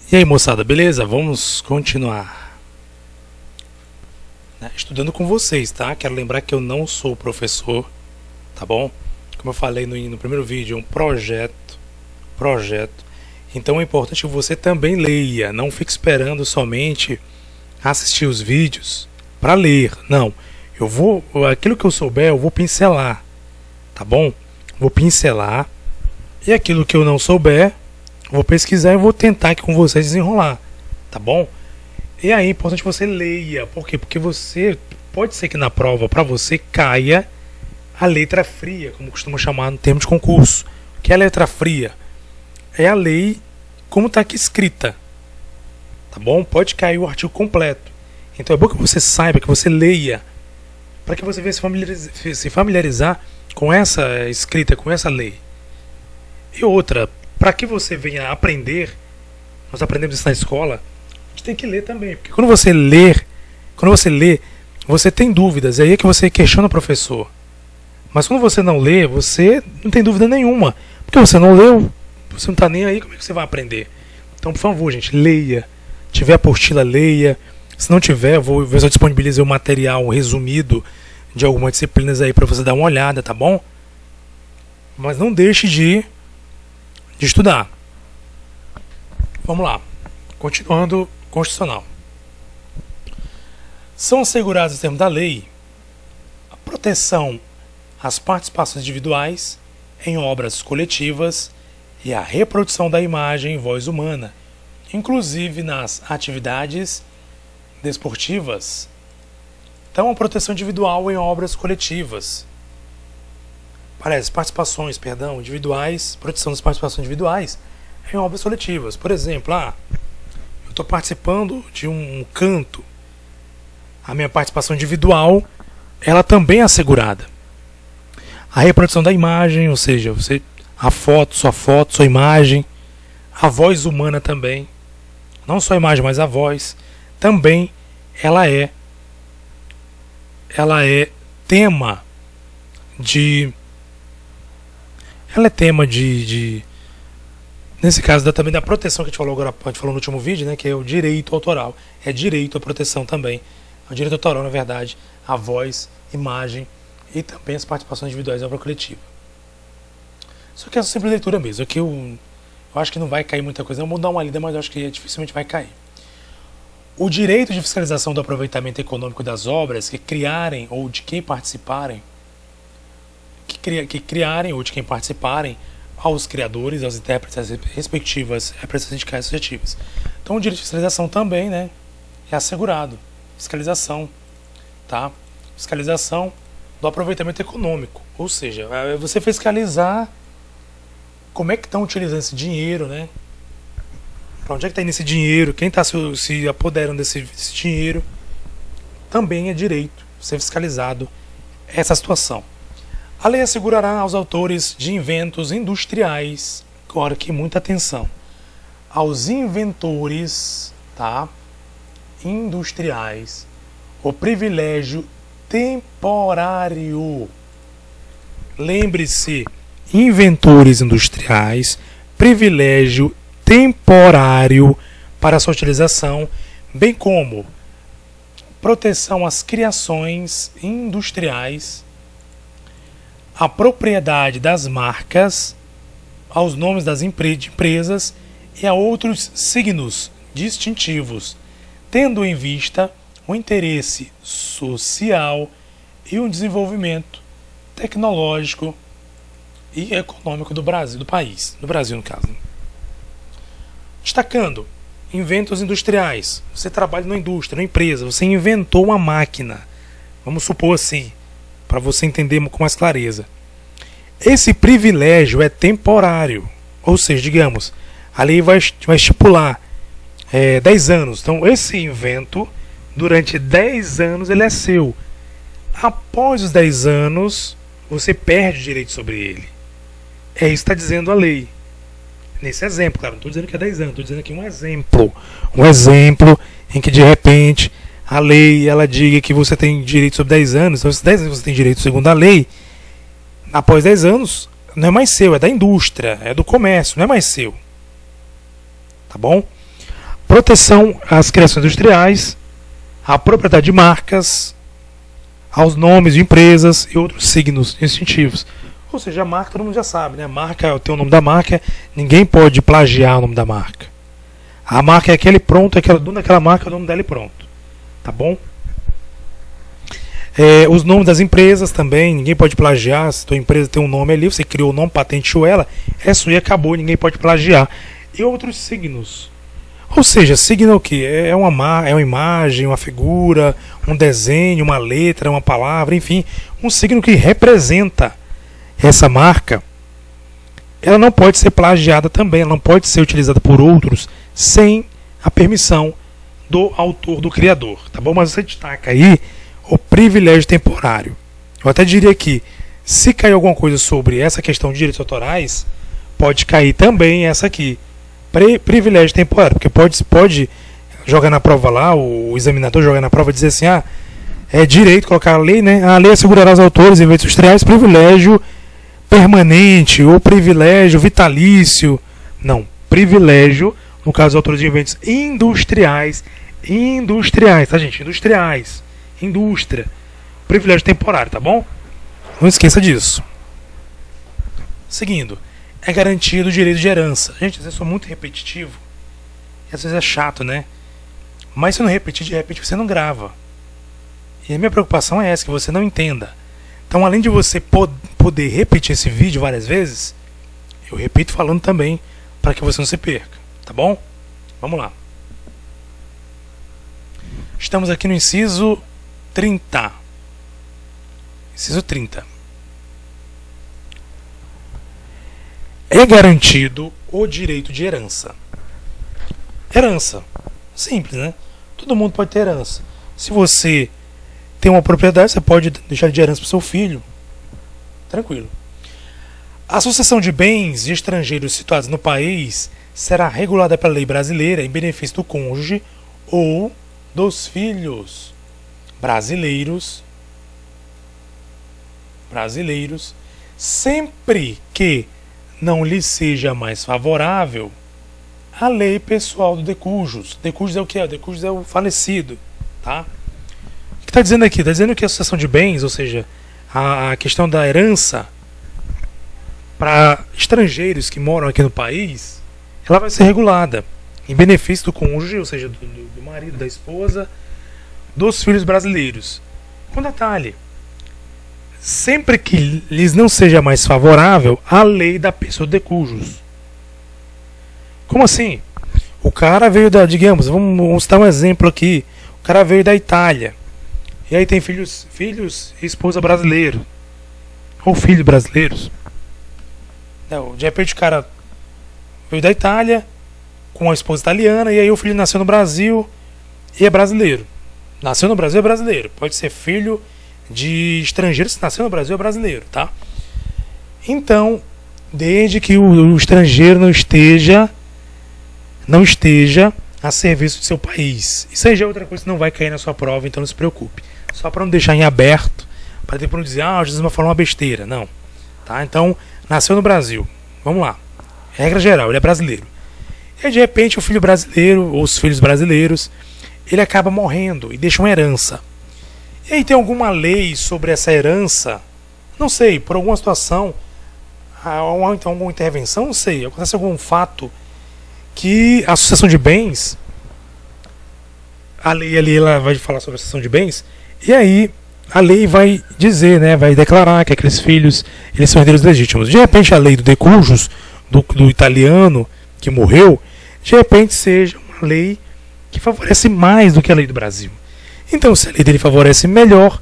E aí, moçada, beleza? Vamos continuar, né, estudando com vocês, tá? Quero lembrar que eu não sou professor, tá bom? Como eu falei no primeiro vídeo, é um projeto. Então é importante que você também leia, não fique esperando somente assistir os vídeos para ler. Não, aquilo que eu souber, eu vou pincelar, tá bom? Vou pincelar, e aquilo que eu não souber, vou pesquisar e vou tentar aqui com vocês desenrolar, tá bom? E aí é importante que você leia. Por quê? Porque você pode ser que na prova para você caia a letra fria, como costuma chamar no termo de concurso. O que é a letra fria? É a lei como está aqui escrita, tá bom? Pode cair o artigo completo. Então é bom que você saiba, que você leia, para que você venha se familiarizar com essa escrita, com essa lei. E outra, para que você venha aprender, nós aprendemos isso na escola, a gente tem que ler também. Porque quando você lê, você tem dúvidas, e aí é que você questiona o professor. Mas quando você não lê, você não tem dúvida nenhuma. Porque você não leu, você não está nem aí, como é que você vai aprender? Então, por favor, gente, leia. Se tiver apostila, leia. Se não tiver, eu vou ver se eu disponibilizo o material resumido de algumas disciplinas aí para você dar uma olhada, tá bom? Mas não deixe de estudar. Vamos lá. Continuando, constitucional. São assegurados, em termos da lei, a proteção às participações individuais em obras coletivas e a reprodução da imagem e voz humana, inclusive nas atividades desportivas. Então, a proteção individual em obras coletivas. Participações individuais, proteção das participações individuais em obras coletivas. Por exemplo, eu estou participando de um canto. A minha participação individual, ela também é assegurada. A reprodução da imagem, ou seja, a foto, sua imagem, a voz humana também, não só a imagem, mas a voz, também ela é tema de nesse caso também da proteção que a gente falou agora, a gente falou no último vídeo, né, que é o direito autoral, é direito à proteção também, é o direito autoral, na verdade, a voz, imagem e também as participações individuais na obra coletiva. Só que é simples leitura mesmo, aqui eu acho que não vai cair muita coisa, eu vou dar uma lida, mas eu acho que dificilmente vai cair. O direito de fiscalização do aproveitamento econômico das obras que criarem ou de quem participarem, aos criadores, aos intérpretes, às respectivas representantes sindicais associativas. Então o direito de fiscalização também, né, é assegurado. Fiscalização, tá? Fiscalização do aproveitamento econômico, ou seja, é você fiscalizar como é que estão utilizando esse dinheiro, né? Para onde é que está indo esse dinheiro? Quem está se apoderando desse dinheiro? Também é direito ser fiscalizado essa situação. A lei assegurará aos autores de inventos industriais, agora que muita atenção, aos inventores, tá, industriais, o privilégio temporário. Lembre-se, inventores industriais, privilégio temporário para sua utilização, bem como proteção às criações industriais, a propriedade das marcas, aos nomes das empresas e a outros signos distintivos, tendo em vista o interesse social e o desenvolvimento tecnológico e econômico do Brasil, do Brasil no caso. Destacando, inventos industriais. Você trabalha numa indústria, numa empresa, você inventou uma máquina, vamos supor assim, para você entender com mais clareza. Esse privilégio é temporário, ou seja, digamos, a lei vai estipular 10 anos. Então, esse invento, durante 10 anos, ele é seu. Após os 10 anos, você perde o direito sobre ele. É isso que está dizendo a lei. Nesse exemplo, claro, não estou dizendo que é 10 anos, estou dizendo aqui um exemplo. Um exemplo em que, de repente, a lei ela diga que você tem direito sobre 10 anos, então, esses 10 anos você tem direito segundo a lei, após 10 anos, não é mais seu, é da indústria, é do comércio, não é mais seu. Tá bom? proteção às criações industriais, à propriedade de marcas, aos nomes de empresas e outros signos distintivos. Ou seja, a marca todo mundo já sabe, né? A marca tem o nome da marca, ninguém pode plagiar o nome da marca. A marca é aquele pronto, aquele dono daquela marca, é o nome dela e pronto. Tá bom? Os nomes das empresas também, ninguém pode plagiar. Se a tua empresa tem um nome ali, você criou o nome, patenteou ela, é sua e acabou, ninguém pode plagiar. E outros signos. Ou seja, signo é o que? É uma imagem, uma figura, um desenho, uma letra, uma palavra, enfim, um signo que representa essa marca. Ela não pode ser plagiada também, ela não pode ser utilizada por outros sem a permissão do autor, do criador, tá bom? Mas você destaca aí o privilégio temporário. Eu até diria que, se cair alguma coisa sobre essa questão de direitos autorais, pode cair também essa aqui, privilégio temporário, porque pode jogar na prova lá, o examinador jogar na prova e dizer assim, é direito, colocar a lei, né? A lei assegurará aos autores e eventos industriais privilégio permanente ou privilégio vitalício. Não, privilégio, no caso dos autores de eventos industriais, tá, gente? Industriais, indústria, privilégio temporário, tá bom? Não esqueça disso. Seguindo, é garantido o direito de herança. Gente, às vezes eu sou muito repetitivo, e às vezes é chato, né? Mas se eu não repetir, de repente você não grava. E a minha preocupação é essa, que você não entenda. Então, além de você poder repetir esse vídeo várias vezes, eu repito falando também, para que você não se perca, tá bom? Vamos lá. Estamos aqui no inciso 30. Inciso 30. É garantido o direito de herança. Herança. Simples, né? Todo mundo pode ter herança. Se você tem uma propriedade, você pode deixar de herança para o seu filho. Tranquilo. A sucessão de bens de estrangeiros situados no país será regulada pela lei brasileira em benefício do cônjuge ou dos filhos brasileiros, sempre que não lhe seja mais favorável a lei pessoal do decujus. Decujus é o que? O decujus é o falecido, tá? O que está dizendo aqui? Está dizendo que a sucessão de bens, ou seja, a questão da herança para estrangeiros que moram aqui no país, ela vai ser regulada em benefício do cônjuge, ou seja, do marido, da esposa, dos filhos brasileiros. Com detalhe, sempre que lhes não seja mais favorável a lei da pessoa de cujos. Como assim? O cara veio digamos, vamos citar um exemplo aqui. O cara veio da Itália. E aí tem filhos e esposa brasileiro. Ou filhos brasileiros. Não, de repente o cara veio da Itália com a esposa italiana, e aí o filho nasceu no Brasil e é brasileiro. Nasceu no Brasil é brasileiro. Pode ser filho de estrangeiro, se nasceu no Brasil é brasileiro, tá? Então, desde que o estrangeiro não esteja a serviço do seu país. Isso aí já é outra coisa que não vai cair na sua prova, então não se preocupe. Só para não deixar em aberto, para depois não dizer, o Jesus falou uma besteira. Não. Tá? Então, nasceu no Brasil. Vamos lá. Regra geral, ele é brasileiro. E aí, de repente, o filho brasileiro, ou os filhos brasileiros, ele acaba morrendo e deixa uma herança. E aí tem alguma lei sobre essa herança? Não sei, por alguma situação, ou então alguma intervenção, não sei. Acontece algum fato que a sucessão de bens, a lei ali ela vai falar sobre a sucessão de bens, e aí a lei vai dizer, né, vai declarar que aqueles filhos eles são herdeiros legítimos. De repente a lei do decujus, do italiano que morreu, de repente seja uma lei que favorece mais do que a lei do Brasil. Então, se a lei dele favorece melhor,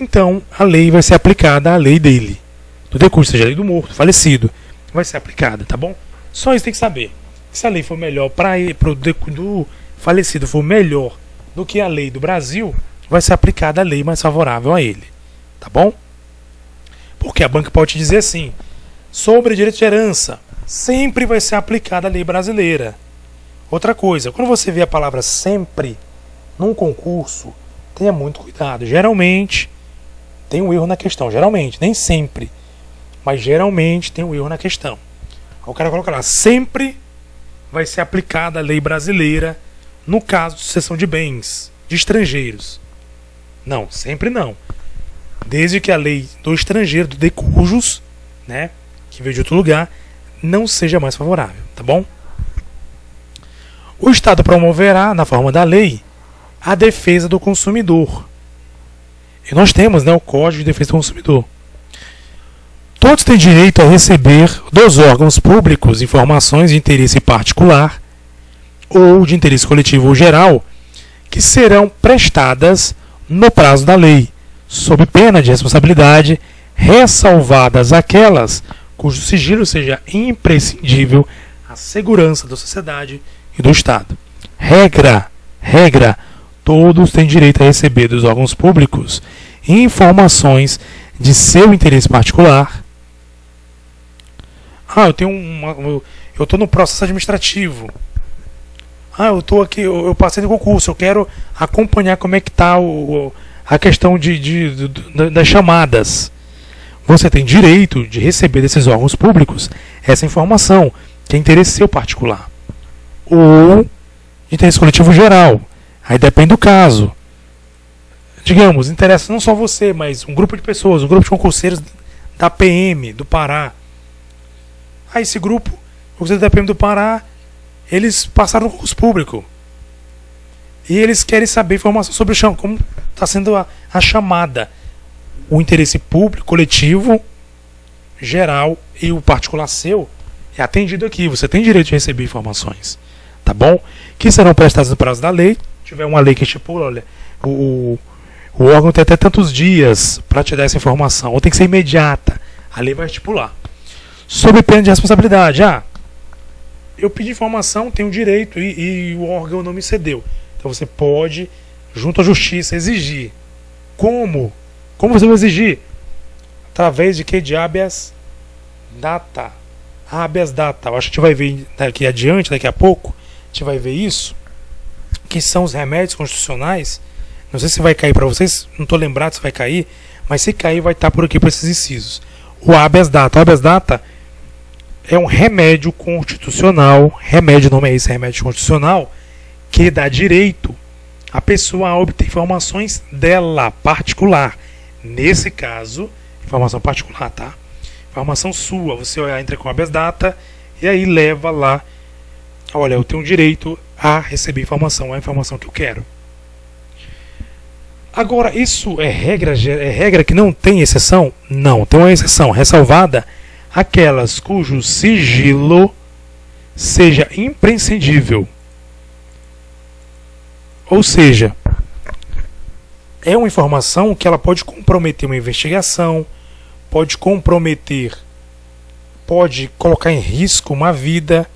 então a lei vai ser aplicada à lei dele, do decujus, seja a lei do morto, falecido, vai ser aplicada, tá bom? Só isso tem que saber. Se a lei for melhor para o do falecido for melhor do que a lei do Brasil, vai ser aplicada a lei mais favorável a ele, tá bom? Porque a banca pode te dizer assim, sobre direito de herança, sempre vai ser aplicada a lei brasileira. Outra coisa, quando você vê a palavra sempre num concurso, tenha muito cuidado. Geralmente tem um erro na questão, geralmente, nem sempre, mas geralmente tem um erro na questão. O cara coloca lá, sempre vai ser aplicada a lei brasileira no caso de sucessão de bens de estrangeiros. Não, sempre não. Desde que a lei do estrangeiro, do de cujos, né, que veio de outro lugar, não seja mais favorável, tá bom? O Estado promoverá, na forma da lei, a defesa do consumidor. E nós temos, né, o Código de Defesa do Consumidor. Todos têm direito a receber dos órgãos públicos informações de interesse particular ou de interesse coletivo ou geral que serão prestadas no prazo da lei, sob pena de responsabilidade, ressalvadas aquelas cujo sigilo seja imprescindível à segurança da sociedade e do Estado. Regra, todos têm direito a receber dos órgãos públicos informações de seu interesse particular. Eu estou no processo administrativo. Eu estou aqui, eu passei no concurso, eu quero acompanhar como é que está a questão das chamadas. Você tem direito de receber desses órgãos públicos essa informação, que é interesse seu particular. Ou de interesse coletivo geral. Aí depende do caso. Digamos, interessa não só você, mas um grupo de pessoas, um grupo de concurseiros da PM do Pará. Aí esse grupo, os da PM do Pará, eles passaram no concurso público. E eles querem saber informação sobre o chão, como está sendo a chamada. O interesse público, coletivo, geral e o particular seu é atendido aqui. Você tem direito de receber informações. Tá bom? Que serão prestadas no prazo da lei. Se tiver uma lei que estipula, olha, o órgão tem até tantos dias para te dar essa informação. Ou tem que ser imediata. A lei vai estipular. Sob pena de responsabilidade. Eu pedi informação, tenho direito e o órgão não me cedeu. Então você pode, junto à justiça, exigir. Como? Como você vai exigir? Através de que? De habeas data. Habeas data. Eu acho que a gente vai ver daqui adiante, daqui a pouco, a gente vai ver isso. Que são os remédios constitucionais. Não sei se vai cair para vocês, não estou lembrado se vai cair, mas se cair vai estar por aqui para esses incisos. O habeas data. O habeas data é um remédio constitucional. Remédio, o nome é esse, remédio constitucional, que dá direito a pessoa a obter informações dela, particular. Nesse caso, informação particular, tá? Informação sua. Você entra com a habeas data e aí leva lá. Olha, eu tenho direito a receber informação, a informação que eu quero. Agora, isso é regra que não tem exceção? Não, tem uma exceção, ressalvada aquelas cujo sigilo seja imprescindível. Ou seja, é uma informação que ela pode comprometer uma investigação, pode colocar em risco uma vida,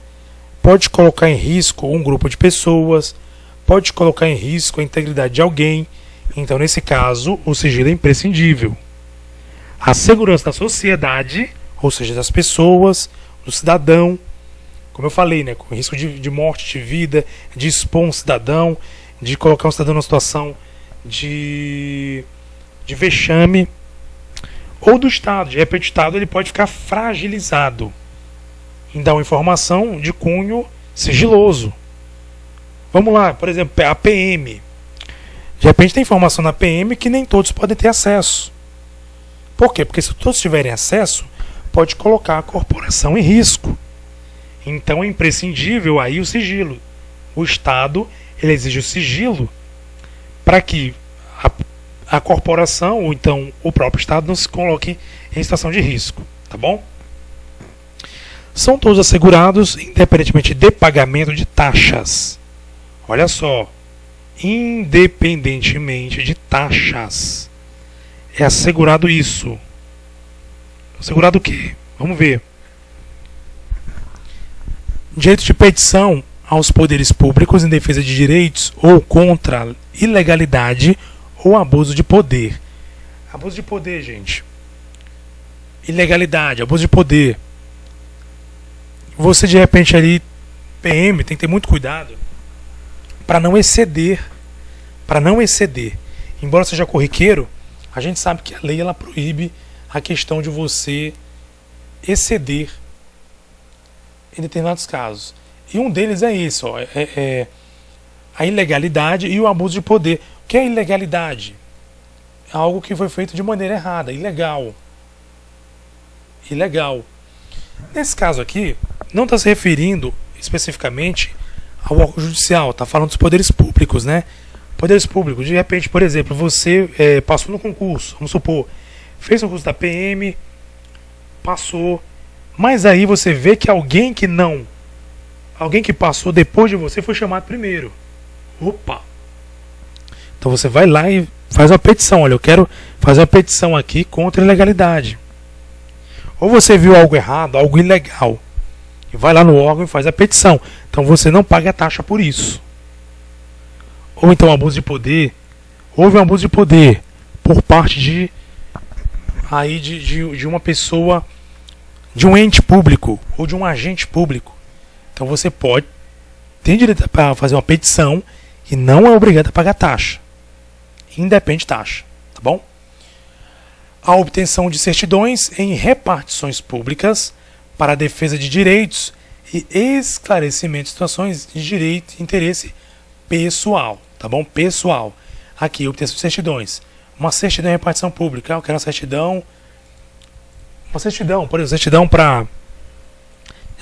pode colocar em risco um grupo de pessoas, pode colocar em risco a integridade de alguém. Então, nesse caso, o sigilo é imprescindível. A segurança da sociedade, ou seja, das pessoas, do cidadão, como eu falei, né, com risco de morte, de vida, de expor um cidadão, de colocar um cidadão numa situação de vexame, ou do Estado. De repente o Estado ele pode ficar fragilizado em dar uma informação de cunho sigiloso. Vamos lá, por exemplo, a PM. De repente tem informação na PM que nem todos podem ter acesso. Por quê? Porque se todos tiverem acesso, pode colocar a corporação em risco. Então é imprescindível aí o sigilo. O Estado ele exige o sigilo para que a corporação ou então o próprio Estado não se coloque em situação de risco. Tá bom? São todos assegurados independentemente de pagamento de taxas. Olha só. Independentemente de taxas. É assegurado isso. Assegurado o quê? Vamos ver. Direito de petição aos poderes públicos em defesa de direitos ou contra ilegalidade ou abuso de poder. Abuso de poder, gente. Ilegalidade, abuso de poder. Você de repente ali, PM, tem que ter muito cuidado para não exceder. Para não exceder. Embora seja corriqueiro, a gente sabe que a lei ela proíbe a questão de você exceder em determinados casos. E um deles é esse, ó, a ilegalidade e o abuso de poder. O que é ilegalidade? É algo que foi feito de maneira errada, ilegal. Ilegal. Nesse caso aqui, não está se referindo especificamente ao órgão judicial, está falando dos poderes públicos, né? Poderes públicos, de repente, por exemplo, você passou no concurso, vamos supor, fez o concurso da PM, passou, mas aí você vê que alguém que passou depois de você foi chamado primeiro. Opa! Então você vai lá e faz uma petição, olha, eu quero fazer uma petição aqui contra a ilegalidade. Ou você viu algo errado, algo ilegal, e vai lá no órgão e faz a petição. Então você não paga a taxa por isso. Ou então abuso de poder. Houve um abuso de poder por parte de uma pessoa, de um ente público ou de um agente público. Então você tem direito a fazer uma petição e não é obrigado a pagar taxa. Independe taxa, tá bom? A obtenção de certidões em repartições públicas para a defesa de direitos e esclarecimento de situações de direito e interesse pessoal, tá bom? Pessoal. Aqui, obtenção de certidões. Uma certidão em repartição pública. Eu quero uma certidão, por exemplo, certidão para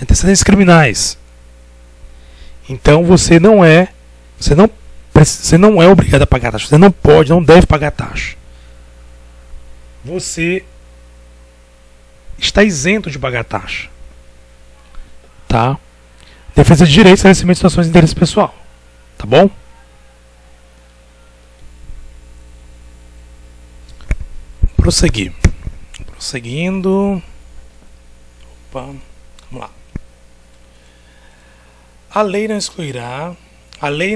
antecedentes criminais. Então você não é obrigado a pagar taxa. Você não pode, não deve pagar taxa. Você está isento de pagar taxa. Tá? Defesa de direitos e esclarecimento de situações de interesse pessoal. Tá bom? Prosseguir. Prosseguindo. Opa, vamos lá. A lei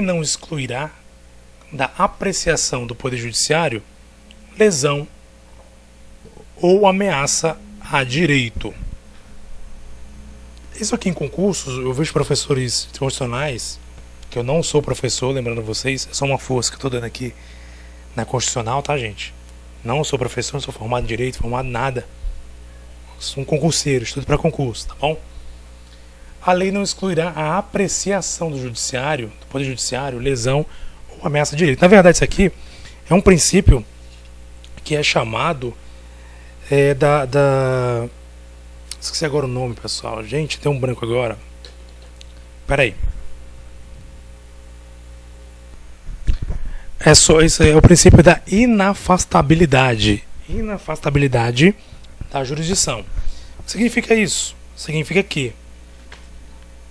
não excluirá da apreciação do Poder Judiciário lesão ou ameaça a direito. Isso aqui em concursos, eu vejo professores constitucionais, que eu não sou professor, lembrando vocês, é só uma força que eu estou dando aqui na Constitucional, tá, gente? Não sou professor, não sou formado em direito, formado em nada. Sou um concurseiro, estudo para concurso, tá bom? A lei não excluirá a apreciação do judiciário, do Poder Judiciário, lesão ou ameaça de direito. Na verdade, isso aqui é um princípio que é chamado esqueci agora o nome, pessoal. Gente, tem um branco agora. Espera aí. Isso é o princípio da inafastabilidade. Inafastabilidade da jurisdição. O que significa isso? Significa que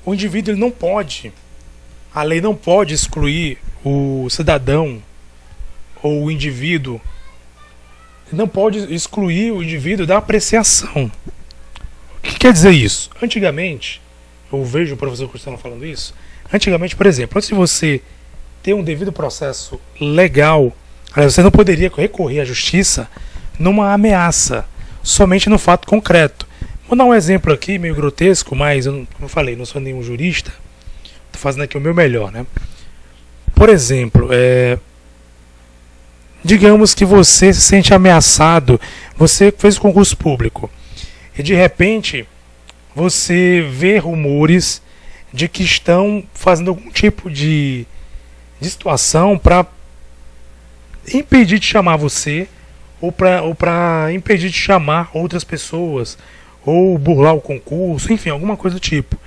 o indivíduo ele não pode, a lei não pode excluir o cidadão ou o indivíduo, não pode excluir o indivíduo da apreciação. O que quer dizer isso? Antigamente, eu vejo o professor Cristiano falando isso, antigamente, por exemplo, antes de você ter um devido processo legal, você não poderia recorrer à justiça numa ameaça, somente no fato concreto. Vou dar um exemplo aqui, meio grotesco, mas, como eu falei, não sou nenhum jurista, estou fazendo aqui o meu melhor, né? Por exemplo, digamos que você se sente ameaçado, você fez o concurso público, e de repente você vê rumores de que estão fazendo algum tipo de situação para impedir de chamar você, ou para impedir de chamar outras pessoas, ou burlar o concurso, enfim, alguma coisa do tipo.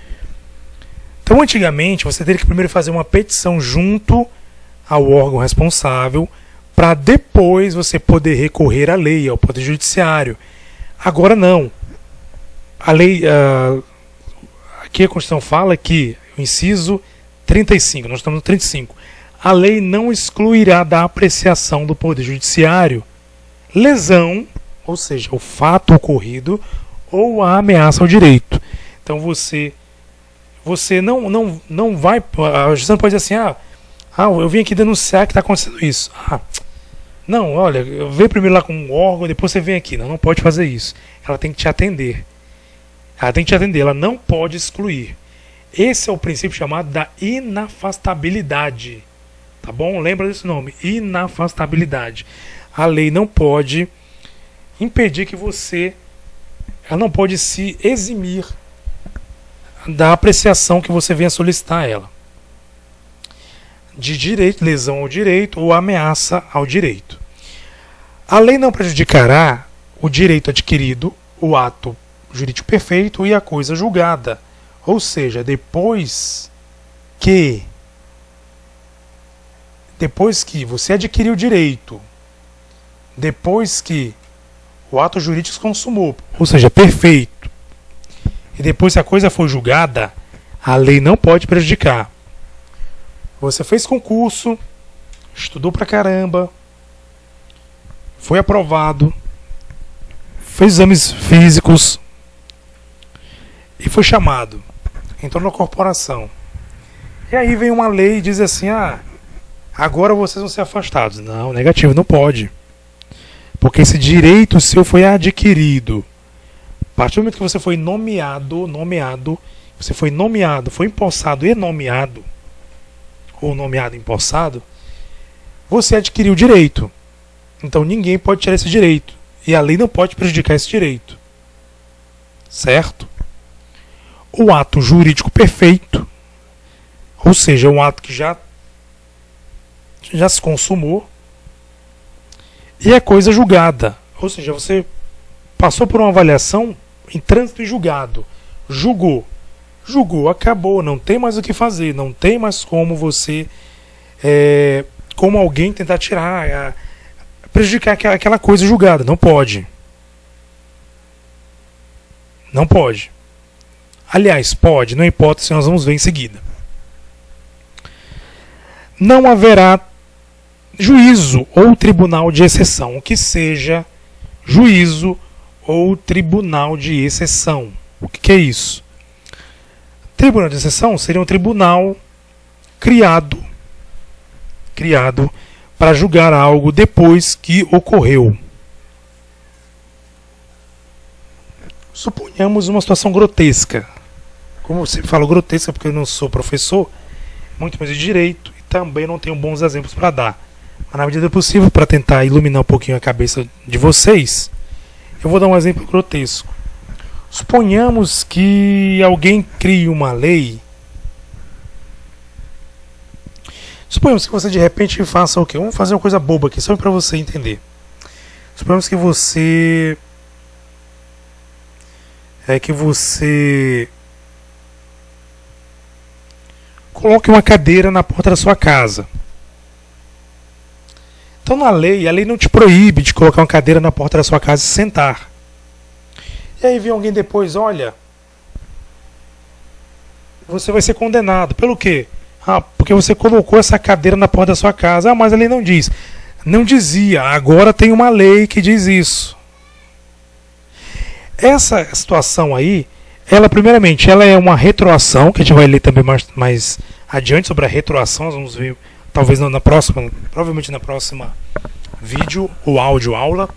Então, antigamente, você teria que primeiro fazer uma petição junto ao órgão responsável, para depois você poder recorrer à lei, ao Poder Judiciário. Agora não. A lei, aqui a Constituição fala que, o inciso 35, nós estamos no 35, a lei não excluirá da apreciação do Poder Judiciário lesão, ou seja, o fato ocorrido, ou a ameaça ao direito. Então você não vai, a justiça não pode dizer assim, eu vim aqui denunciar que está acontecendo isso. Não, olha, vem primeiro lá com um órgão, depois você vem aqui. Não pode fazer isso. Ela tem que te atender. Ela não pode excluir. Esse é o princípio chamado da inafastabilidade. Tá bom? Lembra desse nome, inafastabilidade. A lei não pode impedir que você, ela não pode se eximir da apreciação que você venha solicitar a ela. de direito, lesão ao direito ou ameaça ao direito. A lei não prejudicará o direito adquirido, o ato jurídico perfeito e a coisa julgada. Ou seja, depois que você adquiriu o direito, depois que o ato jurídico se consumou, ou seja, perfeito, e depois que a coisa foi julgada, a lei não pode prejudicar. Você fez concurso, estudou pra caramba, foi aprovado, fez exames físicos e foi chamado. Entrou na corporação. E aí vem uma lei e diz assim: agora vocês vão ser afastados. Não, negativo, não pode. Porque esse direito seu foi adquirido. A partir do momento que você foi foi empossado e nomeado, ou nomeado e empossado, você adquiriu o direito. Então ninguém pode tirar esse direito. E a lei não pode prejudicar esse direito. Certo? O ato jurídico perfeito, ou seja, um ato que já se consumou, e a coisa julgada, ou seja, você passou por uma avaliação em trânsito e julgado, julgou, acabou, não tem mais o que fazer, não tem mais como você, como alguém tentar tirar, prejudicar aquela coisa julgada, não pode. Não pode. Aliás, pode, não importa se nós vamos ver em seguida. Não haverá juízo ou tribunal de exceção, o que seja juízo ou tribunal de exceção. O que é isso? Tribunal de exceção seria um tribunal criado para julgar algo depois que ocorreu. Suponhamos uma situação grotesca. Como eu sempre falo grotesca porque eu não sou professor, muito mais de direito, e também não tenho bons exemplos para dar. Mas na medida do possível, para tentar iluminar um pouquinho a cabeça de vocês, eu vou dar um exemplo grotesco. Suponhamos que alguém crie uma lei. Suponhamos que você de repente faça o quê? Vamos fazer uma coisa boba aqui, só para você entender. Suponhamos que você coloque uma cadeira na porta da sua casa. Então a lei não te proíbe de colocar uma cadeira na porta da sua casa e sentar. E aí vem alguém depois: olha, você vai ser condenado. Pelo quê? Porque você colocou essa cadeira na porta da sua casa. Mas a lei não diz. Não dizia, agora tem uma lei que diz isso. Essa situação aí, primeiramente, ela é uma retroação, que a gente vai ler também mais adiante sobre a retroação. Nós vamos ver, talvez provavelmente na próxima vídeo ou áudio aula.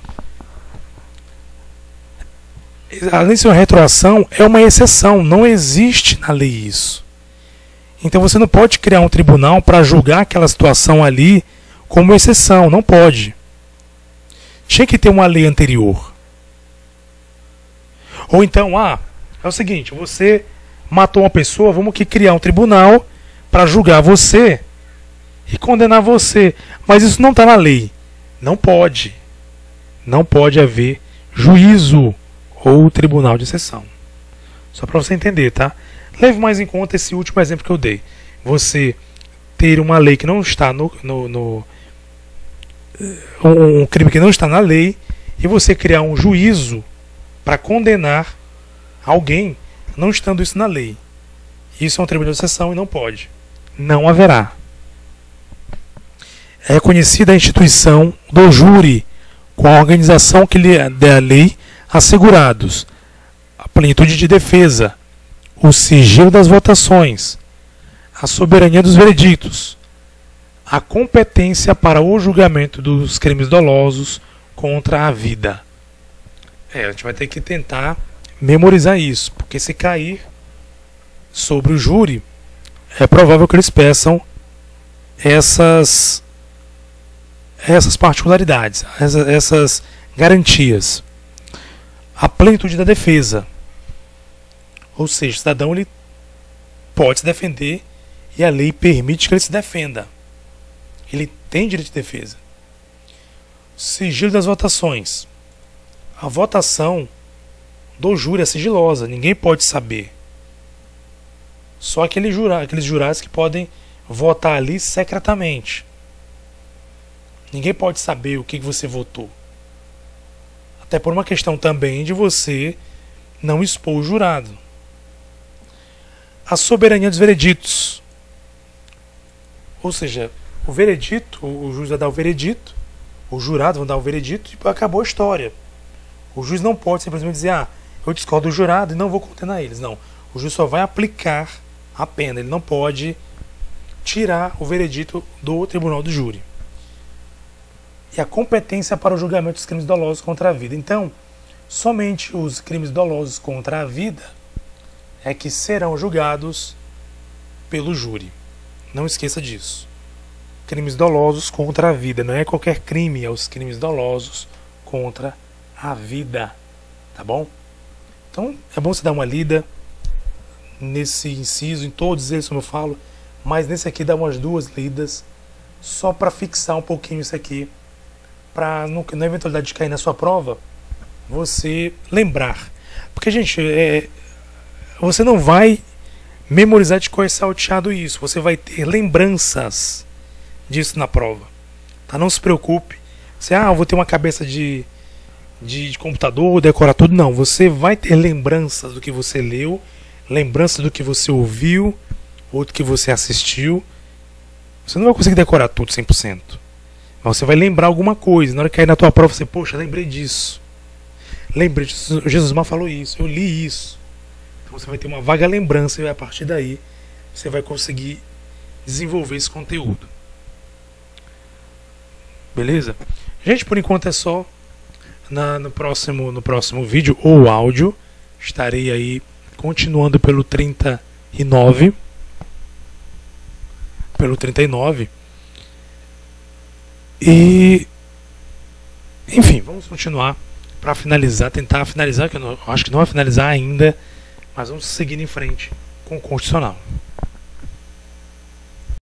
Além de ser uma retroação, é uma exceção, não existe na lei isso. Então você não pode criar um tribunal para julgar aquela situação ali como exceção, não pode. Tinha que ter uma lei anterior. Ou então, é o seguinte, você matou uma pessoa, vamos aqui criar um tribunal para julgar você e condenar você. Mas isso não está na lei. Não pode. Não pode haver juízo ou tribunal de exceção. Só para você entender, tá? Leve mais em conta esse último exemplo que eu dei. Você ter uma lei que não está um crime que não está na lei e você criar um juízo para condenar alguém não estando isso na lei. Isso é um tribunal de exceção e não pode. Não haverá. É conhecida a instituição do júri com a organização que lhe dê a lei assegurados a plenitude de defesa, o sigilo das votações, a soberania dos veredictos, a competência para o julgamento dos crimes dolosos contra a vida. A gente vai ter que tentar memorizar isso, porque se cair sobre o júri, é provável que eles peçam essas particularidades, essas garantias. A plenitude da defesa. Ou seja, o cidadão ele pode se defender e a lei permite que ele se defenda. Ele tem direito de defesa. Sigilo das votações. A votação do júri é sigilosa, ninguém pode saber. Só aqueles jurados que podem votar ali secretamente. Ninguém pode saber o que você votou. Até por uma questão também de você não expor o jurado. A soberania dos vereditos. Ou seja, o veredito, o juiz vai dar o veredito, os jurados vão dar o veredito e acabou a história. O juiz não pode simplesmente dizer, eu discordo do jurado e não vou condenar eles. Não, o juiz só vai aplicar a pena, ele não pode tirar o veredito do tribunal do júri. E a competência para o julgamento dos crimes dolosos contra a vida. Então, somente os crimes dolosos contra a vida é que serão julgados pelo júri. Não esqueça disso. Crimes dolosos contra a vida. Não é qualquer crime, é os crimes dolosos contra a vida. Tá bom? Então, é bom você dar uma lida nesse inciso, em todos eles, como eu falo, mas nesse aqui dá umas 2 lidas, só para fixar um pouquinho isso aqui, para na eventualidade de cair na sua prova, você lembrar. Porque, gente, você não vai memorizar de cor salteado isso, você vai ter lembranças disso na prova. Tá? Não se preocupe. Você, eu vou ter uma cabeça de computador, decorar tudo. Não, você vai ter lembranças do que você leu, lembranças do que você ouviu, ou do que você assistiu. Você não vai conseguir decorar tudo 100%. Mas você vai lembrar alguma coisa. Na hora que cair na tua prova, você, poxa, lembrei disso. Lembrei disso. Jesus Mar falou isso, eu li isso. Então você vai ter uma vaga lembrança e a partir daí você vai conseguir desenvolver esse conteúdo. Beleza? Gente, por enquanto é só. No próximo vídeo ou áudio estarei aí continuando pelo 39. E enfim, vamos continuar para finalizar, tentar finalizar, que eu acho que não vai finalizar ainda, mas vamos seguir em frente com o constitucional.